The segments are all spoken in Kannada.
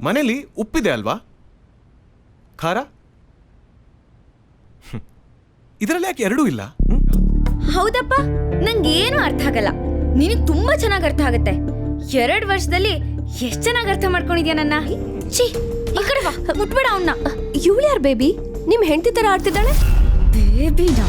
ಮನೇಲಿ ಉಪ್ಪಿದೆ ಅಲ್ವಾ? ಖಾರ ಇದರಲ್ಲಿ ಯಾಕೆ ಎರಡೂ ಇಲ್ಲ? ಹೌದಪ್ಪ, ನಂಗೇನು ಅರ್ಥ ಆಗಲ್ಲ. ನಿನಗೆ ತುಂಬಾ ಚೆನ್ನಾಗಿ ಅರ್ಥ ಆಗುತ್ತೆ. 2 ವರ್ಷದಲ್ಲಿ ಎಷ್ಟು ಚೆನ್ನಾಗಿ ಅರ್ಥ ಮಾಡ್ಕೊಂಡಿದ್ಯಾ ನನ್ನ. ಛೀ, ಈ ಕಡೆ ಬಾ, ಮುಟ್ಬೇಡ ಅವನ್ನ. ಇವಳು ಯಾರು ಬೇಬಿ? ನಿಮ್ ಹೆಂಡತಿ ತರ ಆಡ್ತಿದ್ದಾಳೆ. ಬೇಬಿನಾ?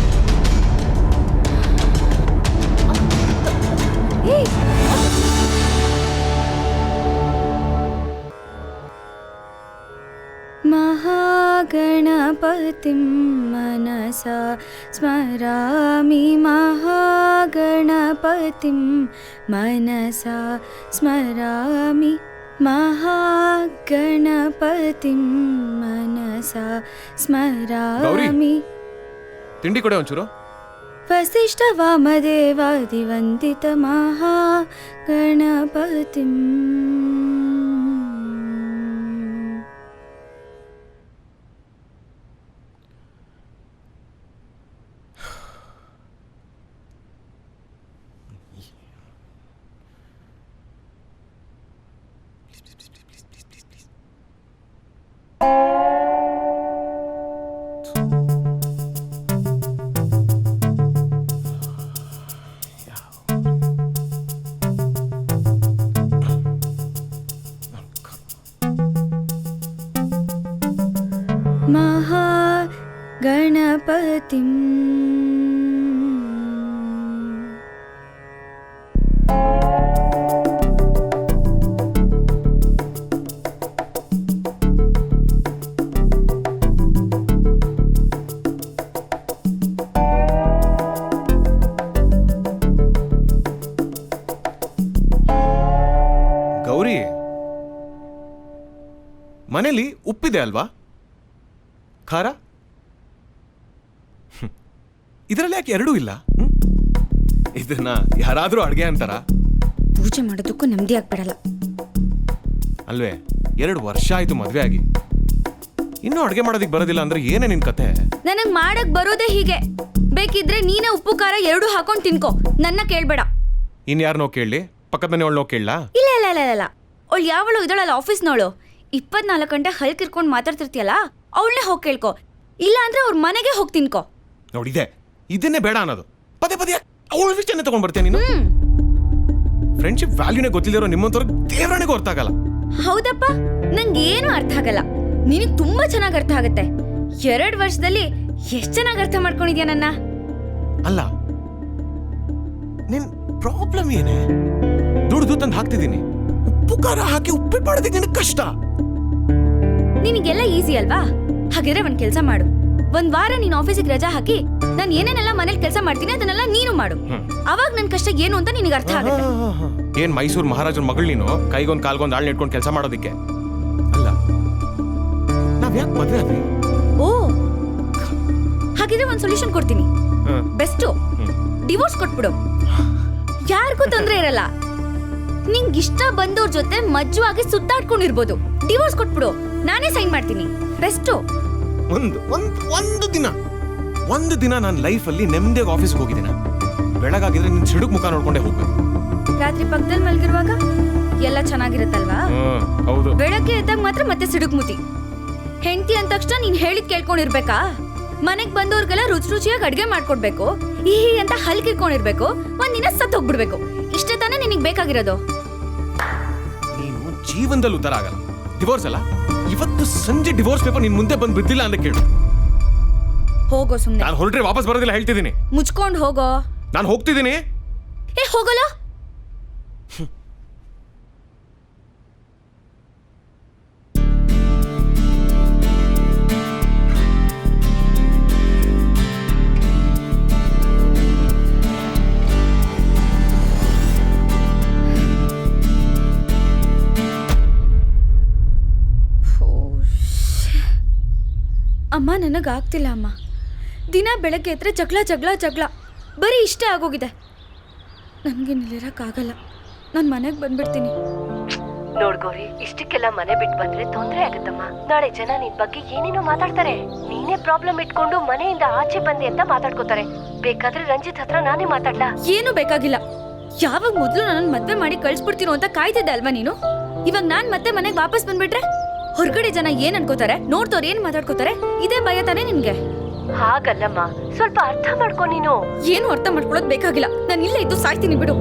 ಮಹಾಗಣಪತಿಂ ಮನಸಾ ಸ್ಮರಾಮಿ, ಮಹಾಗಣಪತಿಂ ಮನಸಾ ಸ್ಮರಾಮಿ, ಮಹಾಗಣಪತಿಂ ಮನಸಾ ಸ್ಮರಾಮಿ. ತಿಂಡಿ ಕೊಡೆ ಒಂಚೂರು. ವಸಿಷ್ಠ ವಾಮದೇವಾದಿವಂದಿತ ಮಹಾಗಣಪತಿಂ. ಮಹಾಗಣಪತಿಂ. ಗೌರಿ, ಮನೇಲಿ ಉಪ್ಪಿದೆ ಅಲ್ವಾ? ಖಾರ ಇದರಲ್ಲಿ ಯಾಕೆ ಎರಡೂ ಇಲ್ಲ? ಇದನ್ನ ಯಾರಾದ್ರೂ ಅಡ್ಗೆ ಅಂತಾರ? ಪೂಜೆ ಮಾಡೋದಕ್ಕೂ ನೆಮ್ಮದಿ ಆಗ್ಬಿಡಲ್ಲ ಅಲ್ವೇ? 2 ವರ್ಷ ಆಯ್ತು ಮದ್ವೆ ಆಗಿ, ಇನ್ನೂ ಅಡ್ಗೆ ಮಾಡೋದಿಕ್ ಬರೋದಿಲ್ಲ ಅಂದ್ರೆ ಏನೇ ನಿನ್ ಕತೆ? ನನಗ್ ಮಾಡಕ್ ಬರೋದೇ ಹೀಗೆ. ಬೇಕಿದ್ರೆ ನೀನೇ ಉಪ್ಪು ಖಾರ 2 ಹಾಕೊಂಡ್ ತಿನ್ಕೋ, ನನ್ನ ಕೇಳ್ಬೇಡ. ಇನ್ಯಾರನೋ ಕೇಳಲಿ? ಪಕ್ಕದ ಮನೆ ಅವಳನ್ನೋ ಕೇಳಲಾ? ಇಲ್ಲ ಇಲ್ಲ ಇಲ್ಲ ಇಲ್ಲ, ಅವಳು ಯಾವಳು ಇದಳಲ್ಲ ಆಫೀಸ್ನವಳು, 24 ಗಂಟೆ ಹಲ್ಕಿರ್ಕೊಂಡು ಮಾತಾಡ್ತಿರ್ತೀಯಲ್ಲ, ಅವಳನ್ನೇ ಹೋಗಿ ಕೇಳ್ಕೊ. ಇಲ್ಲ ಅಂದ್ರೆ ಅವ್ರ ಮನೆಗೆ ಹೋಗಿ ತಿನ್ಕೋ. ನೋಡಿದೆ, ಇದನ್ನೇ ಬೇಡ ಅನ್ನೋದು. ಪದೇ ಪದೇ ಅವಳ ವಿಷಯನೇ ತಗೊಂಡ್ ಬರ್ತೀಯ ನೀನು. ಫ್ರೆಂಡ್ಶಿಪ್ ವ್ಯಾಲ್ಯೂನೇ ಗೊತ್ತಿಲ್ಲರೋ ನಿಮ್ಮಂತವ್ರಿಗೆ ದೇವರನಿಗೂ ಅರ್ಥ ಆಗಲ್ಲ. ಹೌದಪ್ಪ, ನಂಗೇನು ಅರ್ಥ ಆಗಲ್ಲ. ನಿನಗೆ ತುಂಬಾ ಚೆನ್ನಾಗಿ ಅರ್ಥ ಆಗುತ್ತೆ. 2 ವರ್ಷದಲ್ಲಿ ಎಷ್ಟು ಚೆನ್ನಾಗಿ ಅರ್ಥ ಮಾಡ್ಕೊಂಡಿದ್ಯಾ ನನ್ನ. ಅಲ್ಲ, ನಿನ್ ಪ್ರಾಬ್ಲಮ್ ಏನೇ? ದುಡ್ದು ತಂದು ಹಾಕ್ತಿದ್ದೀನಿ, ಉಪ್ಪು ಖಾರ ಹಾಕಿ ಉಪ್ಪಿಟ್ಟು ಮಾಡೋದಕ್ಕೆ ನಿನಗೆ ಕಷ್ಟ. ನಿನಗೆಲ್ಲ ಈಸಿ ಅಲ್ವಾ? ಹಾಗಿದ್ರೆ ಒಂದ್ ಕೆಲಸ ಮಾಡು, 1 ವಾರ ನೀನ್ ಆಫೀಸಿಗೆ ರಜಾ ಹಾಕಿ ನಾನು ಏನೇನೆಲ್ಲ ಮನೇಲಿ ಕೆಲಸ ಮಾಡ್ತೀನಿ ಅದನ್ನೆಲ್ಲ ನೀನು ಮಾಡು. ಅವಾಗ ನನ್ ಕಷ್ಟ ಏನು ಅಂತ ನಿನಗೆ ಅರ್ಥ ಆಗುತ್ತೆ. ಏನ್ ಮೈಸೂರು ಮಹಾರಾಜನ ಮಗಳು ನೀನು? ಕೈಗೊಂದ್ ಕಾಲ್ಗೊಂದ್ ಆಳ್ ನೆಟ್ಕೊಂಡು ಕೆಲಸ ಮಾಡೋದಿಕ್ಕೆ ಅಲ್ಲ. ನಾವ್ ಯಾಕೆ ಮದ್ವೆ ಆದ್ವಿ? ಓ, ಹಾಗಿದ್ರೆ ಒಂದ್ ಸೊಲ್ಯೂಷನ್ ಕೊಡ್ತೀನಿ. ಬೆಸ್ಟ್, ಡಿವೋರ್ಸ್ ಕೊಟ್ಬಿಡು. ಯಾರಿಗೂ ತೊಂದ್ರೆ ಇರಲ್ಲ. ನಿಂಗಿಷ್ಟ ಬಂದವ್ರ ಜೊತೆ ಮಜ್ಜುವಾಗಿ ಸುತ್ತಾಡ್ಕೊಂಡಿರ್ಬೋದು. ಡಿವೋರ್ಸ್ ಕೊಟ್ಬಿಡು, ನಾನೇ ಸೈನ್ ಮಾಡ್ತೀನಿ. ಬೆಸ್ಟ್. ಒಂದು ದಿನ ನನ್ನ ಲೈಫಲ್ಲಿ ನೆಮ್ಮದಿಯಾಗಿ ಆಫೀಸ್ಗೆ ಹೋಗಿದ್ದೀನಿ. ಬೆಳಗಾಗಿದ್ರೆ ನಿನ್ ಸಿಡುಕ್ ಮುಖ ನೋಡ್ಕೊಂಡೆ ಹೋಗ್ಬೇಕು. ರಾತ್ರಿ ಪಕ್ಕದಲ್ಲಿ ಮಲಗಿರುವಾಗ ಎಲ್ಲ ಚೆನ್ನಾಗಿರುತ್ತಲ್ವಾ? ಹೌದು. ಬೆಳಗ್ಗೆ ಎದ್ದಾಗ ಮಾತ್ರ ಮತ್ತೆ ಸಿಡುಕ್ ಮುತಿ. ಹೆಂಡತಿ ಅಂದ ತಕ್ಷಣ ನೀನ್ ಹೇಳಿದ್ ಕೇಳ್ಕೊಂಡಿರ್ಬೇಕಾ? ಮನೆಗ್ ಬಂದವ್ರಿಗೆಲ್ಲ ರುಚಿ ರುಚಿಯಾಗಿ ಅಡ್ಗೆ ಮಾಡ್ಕೊಡ್ಬೇಕು, ಈ ಅಂತ ಹಲ್ಕಿರ್ಕೊಂಡಿರ್ಬೇಕು, ಒಂದಿನ ಸತ್ ಹೋಗ್ಬಿಡ್ಬೇಕು. ಇಷ್ಟೇ ತಾನೇ ನಿನಗ್ ಬೇಕಾಗಿರೋದು? ನೀನು ಜೀವನದಲ್ಲಿ ಉತ್ತರ ಆಗಲ್ಲ. ಡಿವೋರ್ಸ್ ಅಲ್ಲ, ಇವತ್ತು ಸಂಜೆ ಡಿವೋರ್ಸ್ ಪೇಪರ್ ನಿನ್ ಮುಂದೆ ಬಂದು ಬಿದ್ದಿಲ್ಲ ಅಂತ ಕೇಳು. ಹೋಗೋ ಸುಮ್ನೆ. ನಾನು ಹೊರಟ್ರೆ ವಾಪಸ್ ಬರೋದಿಲ್ಲ ಹೇಳ್ತಿದ್ದೀನಿ. ಮುಚ್ಕೊಂಡು ಹೋಗೋ. ನಾನು ಹೋಗ್ತಿದ್ದೀನಿ. ಏ ಹೋಗಲ್ಲ. ಅಮ್ಮ, ನನಗಾಗ್ತಿಲ್ಲ ಅಮ್ಮ. ದಿನ ಬೆಳಗ್ಗೆ ಎದ್ರೆ ಜಗಳ ಜಗಳ ಜಗಳ, ಬರೀ ಇಷ್ಟೇ ಆಗೋಗಿದೆ. ನನಗೆ ನಿಲ್ಲಿರಕ್ಕಾಗಲ್ಲ. ನಾನು ಮನೆಗೆ ಬಂದ್ಬಿಡ್ತೀನಿ. ನೋಡ್ಗೋರಿ, ಇಷ್ಟಕ್ಕೆಲ್ಲ ಮನೆ ಬಿಟ್ಟು ಬಂದ್ರೆ ತೊಂದ್ರೆ ಆಗುತ್ತಮ್ಮ. ನಾಳೆ ಜನ ನಿನ್ ಬಗ್ಗೆ ಏನೇನೋ ಮಾತಾಡ್ತಾರೆ. ನೀನೇ ಪ್ರಾಬ್ಲಮ್ ಇಟ್ಕೊಂಡು ಮನೆಯಿಂದ ಆಚೆ ಬಂದೆ ಅಂತ ಮಾತಾಡ್ಕೋತಾರೆ. ಬೇಕಾದ್ರೆ ರಂಜಿತ್ ಹತ್ರ ನಾನೇ ಮಾತಾಡ್ಲಾ? ಏನು ಬೇಕಾಗಿಲ್ಲ. ಯಾವಾಗ ಮೊದಲು ನನ್ನ ಮದ್ವೆ ಮಾಡಿ ಕಳ್ಸ್ಬಿಡ್ತೀನೋ ಅಂತ ಕಾಯ್ತಿದ್ದೆ ಅಲ್ವಾ ನೀನು? ಇವಾಗ ನಾನ್ ಮತ್ತೆ ಮನೆಗೆ ವಾಪಸ್ ಬಂದ್ಬಿಟ್ರೆ ಹೊರಗಡೆ ಜನ ಏನ್ ಅನ್ಕೋತಾರೆ, ನೋಡ್ತವ್ರು ಏನ್ ಮಾತಾಡ್ಕೋತಾರೆ, ಇದೇ ಭಯ ತಾನೇ ನಿನ್ಗೆ? ಹಾಗಲ್ಲಮ್ಮ, ಸ್ವಲ್ಪ ಅರ್ಥ ಮಾಡ್ಕೊ ನೀನು. ಏನು ಅರ್ಥ ಮಾಡ್ಕೊಳ್ಳೋದು ಬೇಕಾಗಿಲ್ಲ, ನಾನು ಇಲ್ಲೇ ಇದ್ದು ಸಾಯ್ತೀನಿ ಬಿಡು.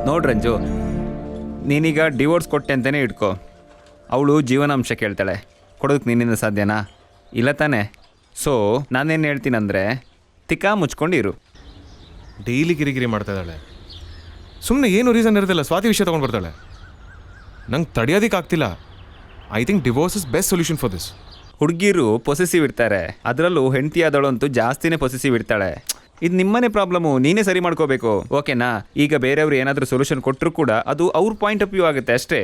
ನೋಡ್ರಂಜು, ನೀನೀಗ ಡಿವೋರ್ಸ್ ಕೊಟ್ಟೆ ಅಂತಲೇ ಇಟ್ಕೋ. ಅವಳು ಜೀವನಾಂಶ ಕೇಳ್ತಾಳೆ, ಕೊಡೋದಕ್ಕೆ ನಿನ್ನಿಂದ ಸಾಧ್ಯನಾ? ಇಲ್ಲ ತಾನೇ? ಸೊ ನಾನೇನು ಹೇಳ್ತೀನಂದರೆ ತಿಕ್ಕಾ ಮುಚ್ಕೊಂಡಿರು. ಡೈಲಿ ಕಿರಿಕಿರಿ ಮಾಡ್ತಾ ಇದ್ದಾಳೆ. ಸುಮ್ಮನೆ ಏನು ರೀಸನ್ ಇರೋದಿಲ್ಲ, ಸ್ವಾತಿ ವಿಷಯ ತೊಗೊಂಡು ಬರ್ತಾಳೆ. ನಂಗೆ ತಡೆಯೋದಕ್ಕಾಗ್ತಿಲ್ಲ. I think divorce is best solution for this. ಹುಡುಗಿರು ಪೊಸೆಸಿವ್ ಇರ್ತಾರೆ, ಅದರಲ್ಲೂ ಹೆಂಡತಿ ಆದವಳಂತೂ ಜಾಸ್ತಿನೇ ಪೊಸೆಸಿವ್ ಇರ್ತಾಳೆ. ಇದು ನಿಮ್ಮನೆ ಪ್ರಾಬ್ಲಮ್ಮು, ನೀನೇ ಸರಿ ಮಾಡ್ಕೋಬೇಕು, ಓಕೆನಾ? ಈಗ ಬೇರೆಯವರು ಏನಾದರೂ ಸೊಲ್ಯೂಷನ್ ಕೊಟ್ಟರು ಕೂಡ ಅದು ಅವ್ರ ಪಾಯಿಂಟ್ ಆಫ್ ವ್ಯೂ ಆಗುತ್ತೆ ಅಷ್ಟೇ.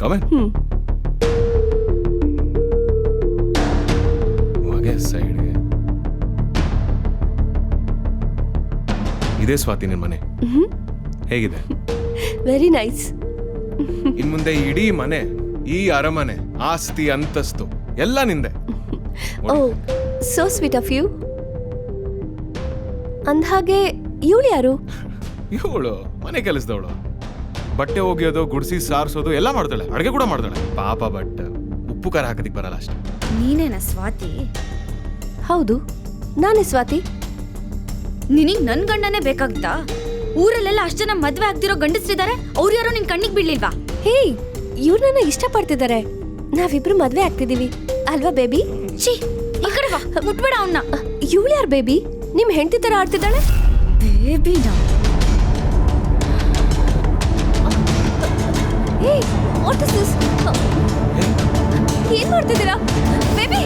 Come in. ಹೋಗೆ ಸೈಡ್ಗೆ. ಇದೇ ಸ್ವಾತಿ ನಿನ್ ಮನೆ ಹೇಗಿದೆ? Very nice. ಇನ್ ಮುಂದೆ ಇಡೀ ಮನೆ, ಈ ಅರಮನೆ, ಆಸ್ತಿ ಅಂತಸ್ತು ಎಲ್ಲ ನಿಂದೆ. ಓ, ಸೋ ಸ್ವೀಟ್ ಆಫ್ ಯು. ಅಂದ್ಹಾಗೆ ಇವಳು ಯಾರು? ಇವಳು ಮನೆ ಕೆಲಸದವಳು. ಬಟ್ಟೆ ಒಗೆಯೋದು, ಗುಡಿಸಿ ಸಾರಿಸೋದು ಎಲ್ಲ ಮಾಡ್ತಾಳೆ, ಅಡುಗೆ ಕೂಡ ಮಾಡ್ತಾಳೆ. ಪಾಪ, ಬಟ್ ಉಪ್ಪು ಖಾರ ಹಾಕೋದಿಕ್ ಬರಲ್ಲ ಅಷ್ಟೇ. ನೀನೇನಾ ಸ್ವಾತಿ? ಹೌದು, ನಾನೇ ಸ್ವಾತಿ. ನಿನಗ್ ನನ್ ಗಂಡನೇ ಬೇಕಾಗ್ತಾ? ಊರಲ್ಲೆಲ್ಲ ಅಷ್ಟು ಜನ ಮದ್ವೆ ಆಗ್ತಿರೋ ಗಂಡಸ್ರಿದ್ದಾರೆ, ಅವ್ರು ಯಾರೋ ನಿನ್ ಕಣ್ಣಿಗೆ ಬೀಳ್ಲಿಲ್ವಾ? ಹೇ, ಇವ್ರು ನನ್ನ ಇಷ್ಟಪಡ್ತಿದ್ದಾರೆ. ನಾವಿಬ್ರು ಮದ್ವೆ ಆಗ್ತಿದೀವಿ ಅಲ್ವಾ ಬೇಬಿ? ಛೀ, ಈ ಕಡೆ ಬಾ, ಮುಟ್ಬೇಡ ಅವನ್ನ. ಇವಳು ಯಾರು ಬೇಬಿ? ನಿಮ್ ಹೆಂಡತಿ ತರ ಆಡ್ತಿದ್ದಾಳೆ. ಬೇಬಿನಾ? ಹೇ, ವಾಟ್ ಇಸ್ ದಿಸ್? ಏನ್ ಮಾಡ್ತಿದ್ದೀರಾ ಬೇಬಿ?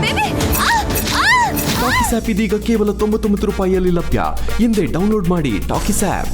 ಬೇಬಿ! ಟಾಕಿಸ್ ಆಪ್ ಇದೀಗ ಕೇವಲ 99 ರೂಪಾಯಿಯಲ್ಲಿ ಲಭ್ಯ. ಹಿಂದೆ ಡೌನ್ಲೋಡ್ ಮಾಡಿ ಟಾಕಿಸ್ ಆಪ್.